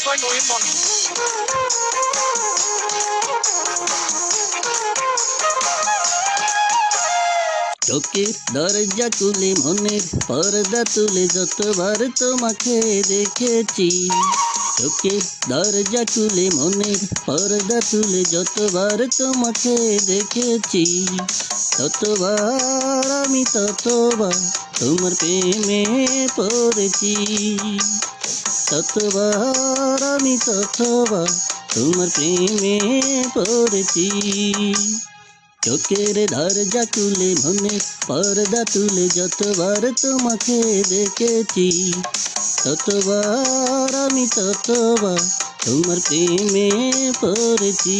soy Noemon. চোখের দরজা খুলে মনের পর্দা তুলে যতবার তোমাকে দেখেছি। চোখের দরজা খুলে মনের পর্দা তুলে যতবার তোমাকে দেখেছি, ততবার আমি ততবার তোমার প্রেমে পড়েছি। ততবার আমি ততবার তোমার প্রেমে পড়েছি। চোখের দরজা খুলে মনের পর্দা তুলে যতবার তোমাকে দেখেছি, ততবার আমি ততবার তোমার প্রেমে পড়েছি।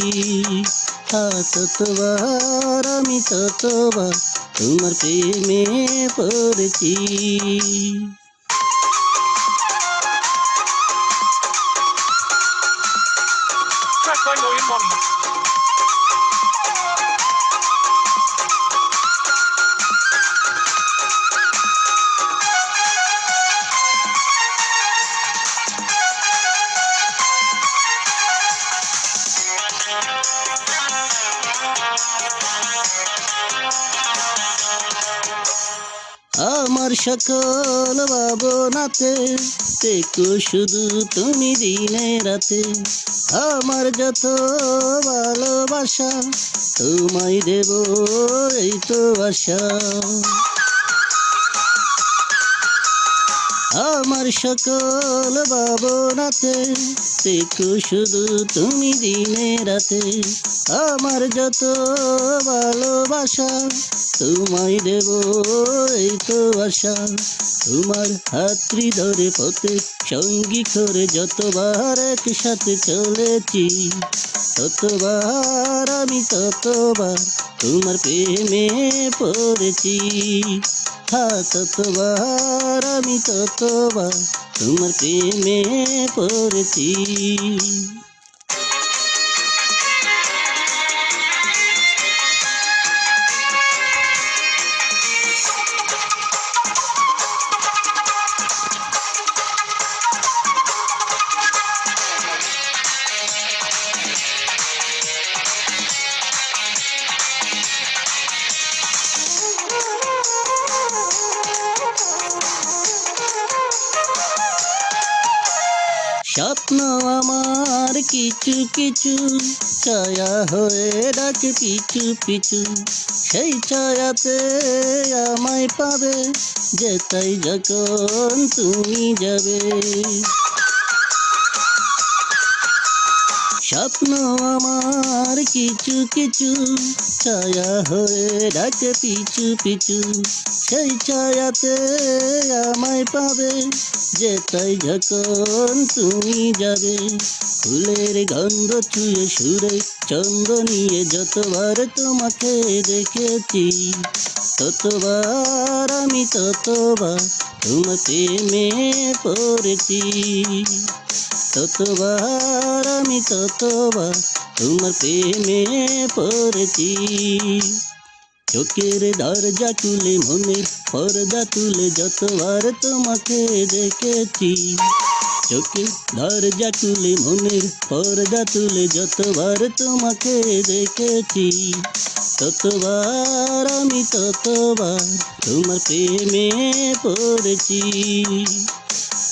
ততবার আমি ততবার তোমার প্রেমে পড়েছি। Soy Noemon. আমার সকল ভাবনাতে দেখো শুধু তুমি দিনে রাতে। আমার যত ভালোবাসা তোমায় দেব এই তো আশা। আমার সকল ভাবনাতে দেখো শুধু তুমি দিনে রাতে। আমার যত ভালোবাসা তোমায় দেব এই তো আশা। তোমার হাতড়ি ধরে পথে সঙ্গী করে যতবার একসাথে চলেছি, ততবার আমি ততবার তোমার প্রেমে পড়েছি। ততবার আমি ততবার তোমার প্রেমে পড়েছি। স্বপ্ন আমার কিছু কিছু ছায়া হয়ে ডাকে পিছু পিছু। সেই ছায়াতে আমায় পাবে যেতাই যখন তুমি যাবে। স্বপ্ন আমার কিছু কিছু ছায়া হয়ে ডাকে পিছু পিছু। সেই ছায়াতে আমায় পাবে যেতাই যখন তুমি যাবে। ফুলের গন্ধ ছুঁয়ে সুরে চন্দ্র নিয়ে যতবার তোমাকে দেখেছি, ততবার আমি ততবার তোমার প্রেমে পড়েছি। ততবার আমি ততবার তোমার প্রেমে পড়েছি। চোখের দরজা খুলে মনের পর্দা তুলে যতবার তোমাকে দেখেছি। চোখের দরজা খুলে মনের পর্দা তুলে যতবার তোমাকে দেখেছি, ততবার আমি ততবার তোমার প্রেমে পড়েছি।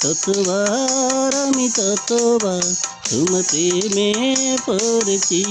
ততবার আমি ততবার তোমার প্রেমে পড়েছি।